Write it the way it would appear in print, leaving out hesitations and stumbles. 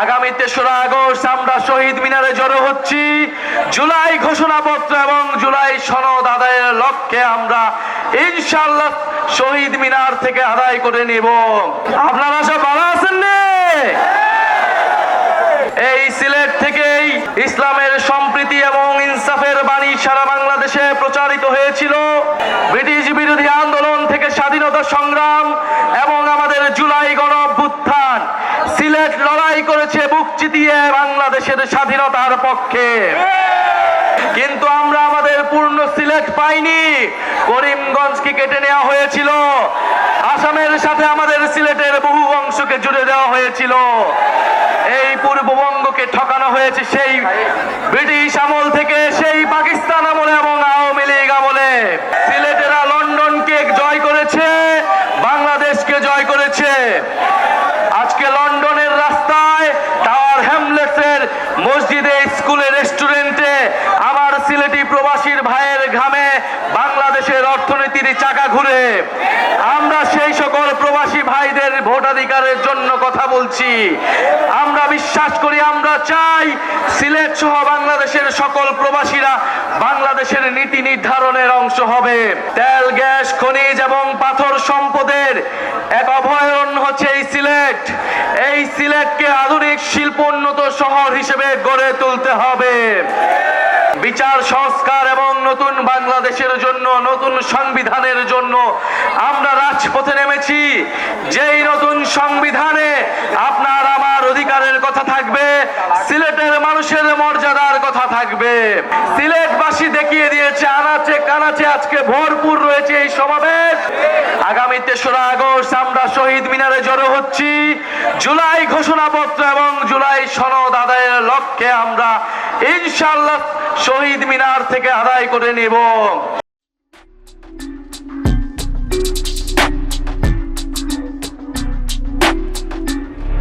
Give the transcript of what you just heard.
আগামী ৩রা আগস্ট আমরা শহীদ মিনারে জড়ো হচ্ছি। জুলাই ঘোষণাপত্র এবং জুলাই সনদ আদায়ের লক্ষ্যে আমরা ইনশাআল্লাহ শহীদ মিনার থেকে আদায় করে নিব। আপনারা সব ভালো আছেন না? এই সিলেট থেকেই ইসলামের সম্প্রীতি এবং ইনসাফের বাণী সারা বাংলাদেশে প্রচারিত হয়েছিল। ব্রিটিশ বিরোধী আন্দোলন থেকে স্বাধীনতা সংগ্রাম এবং আমাদের জুলাই গণ অভ্যুত্থান, সিলেট লড়াই করেছে বুক চিতিয়ে বাংলাদেশের স্বাধীনতার পক্ষে। কিন্তু আমরা আমাদের পূর্ণ সিলেট পাইনি, করিমগঞ্জকে কেটে নেওয়া হয়েছিল। আসামের সাথে আমাদের সিলেটের বহু অংশকে জুড়ে দেওয়া হয়েছিল। এই পূর্ববঙ্গকে ঠকানো হয়েছে সেই ব্রিটিশ আমল থেকে, সেই পাকিস্তান আমলে এবং আওয়ামী লীগ আমলে। সিলেটেরা লন্ডনকে জয় করেছে, বাংলাদেশকে জয় করেছে। আজকে লন্ডনের রাস্তায়, টাওয়ার হ্যামলেটসের মসজিদে, স্কুলে, রেস্টুরেন্টে আমার সিলেটি প্রবাসীর ভাইয়ের ঘামে বাংলাদেশের অর্থনীতির চাকা ঘুরে। আমরা সেই সকল প্রবাসী ভাইদের ভোটাধিকারের জন্য কথা বলছি। আমরা বিশ্বাস করি, আমরা চাই সিলেট সহ বাংলাদেশের সকল প্রবাসীরা বাংলাদেশের নীতি নির্ধারণের অংশ হবে। তেল, গ্যাস, খনিজ এবং পাথর সম্পদের এক অভয়ারণ্য হচ্ছে এই সিলেট। এই সিলেটকে আধুনিক শিল্পোন্নত শহর হিসেবে গড়ে তুলতে হবে। বিচার সংস্কার এবং নতুন বাংলাদেশের জন্য, নতুন সংবিধানের জন্য আমরা রাজপথে নেমেছি। যেই নতুন সংবিধানে আপনার আমার অধিকারের কথা থাকবে, সিলেটের মানুষের মর্যাদার কথা থাকবে। সিলেটবাসী দেখিয়ে দিয়েছে, আনাচে কানাচে আজকে ভরপুর রয়েছে এই সমাবেশ। আগামী ৩রা আগস্ট আমরা শহীদ মিনারে জড়ো হচ্ছি। জুলাই ঘোষণাপত্র এবং জুলাই সনদ আদায়ের লক্ষ্যে আমরা ইনশাআল্লাহ শহীদ মিনার থেকে আদায় করে নিব।